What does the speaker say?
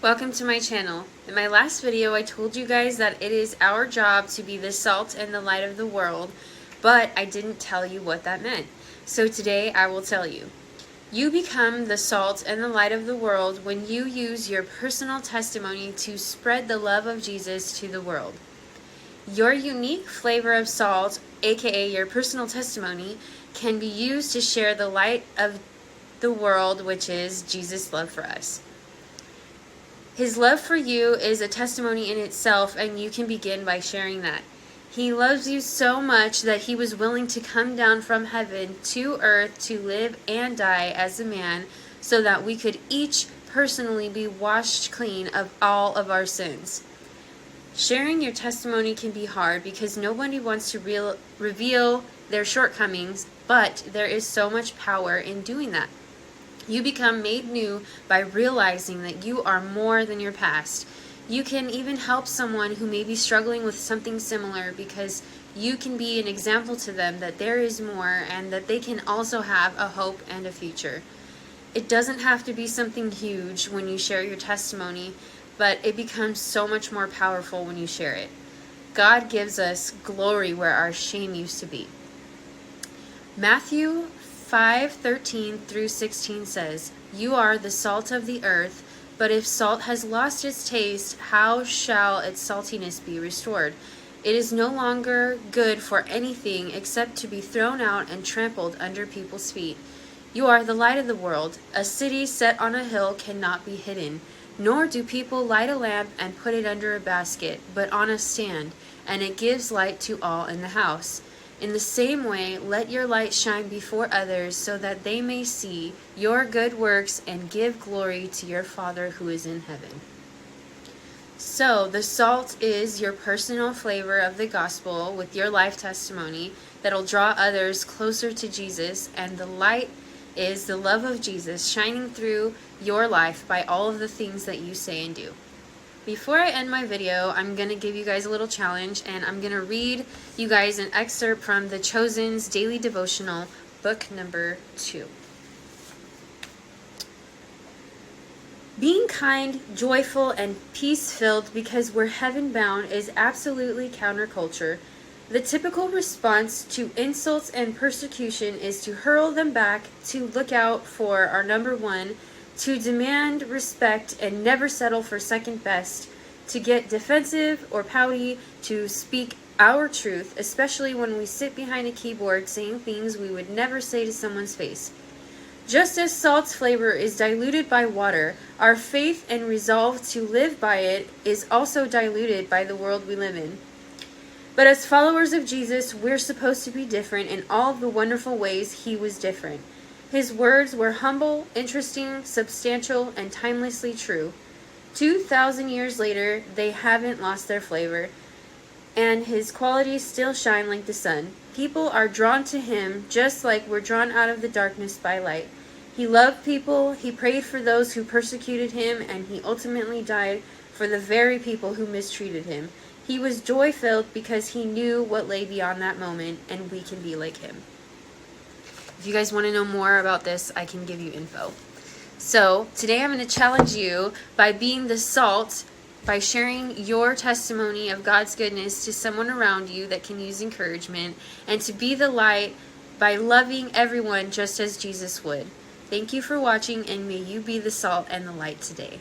Welcome to my channel. In my last video I told you guys that it is our job to be the salt and the light of the world, but I didn't tell you what that meant. So today I will tell you. You become the salt and the light of the world when you use your personal testimony to spread the love of Jesus to the world. Your unique flavor of salt, aka your personal testimony, can be used to share the light of the world, which is Jesus' love for us. His love for you is a testimony in itself, and you can begin by sharing that. He loves you so much that he was willing to come down from heaven to earth to live and die as a man so that we could each personally be washed clean of all of our sins. Sharing your testimony can be hard because nobody wants to reveal their shortcomings, but there is so much power in doing that. You become made new by realizing that you are more than your past. You can even help someone who may be struggling with something similar because you can be an example to them that there is more and that they can also have a hope and a future. It doesn't have to be something huge when you share your testimony, but it becomes so much more powerful when you share it. God gives us glory where our shame used to be. Matthew 5:13 through 16 says, "You are the salt of the earth, but if salt has lost its taste, how shall its saltiness be restored? It is no longer good for anything except to be thrown out and trampled under people's feet. You are the light of the world. A city set on a hill cannot be hidden, nor do people light a lamp and put it under a basket, but on a stand, and it gives light to all in the house. In the same way, let your light shine before others so that they may see your good works and give glory to your Father who is in heaven." So, the salt is your personal flavor of the gospel with your life testimony that'll draw others closer to Jesus, and the light is the love of Jesus shining through your life by all of the things that you say and do. Before I end my video, I'm going to give you guys a little challenge, and I'm going to read you guys an excerpt from The Chosen's Daily Devotional, book number 2. Being kind, joyful, and peace-filled because we're heaven-bound is absolutely counterculture. The typical response to insults and persecution is to hurl them back, to look out for our number one, to demand respect and never settle for second best, to get defensive or pouty, to speak our truth, especially when we sit behind a keyboard saying things we would never say to someone's face. Just as salt's flavor is diluted by water, our faith and resolve to live by it is also diluted by the world we live in. But as followers of Jesus, we're supposed to be different in all of the wonderful ways he was different. His words were humble, interesting, substantial, and timelessly true. 2,000 years later, they haven't lost their flavor, and his qualities still shine like the sun. People are drawn to him just like we're drawn out of the darkness by light. He loved people, he prayed for those who persecuted him, and he ultimately died for the very people who mistreated him. He was joy-filled because he knew what lay beyond that moment, and we can be like him. If you guys want to know more about this, I can give you info. So, today I'm going to challenge you by being the salt, by sharing your testimony of God's goodness to someone around you that can use encouragement, and to be the light by loving everyone just as Jesus would. Thank you for watching, and may you be the salt and the light today.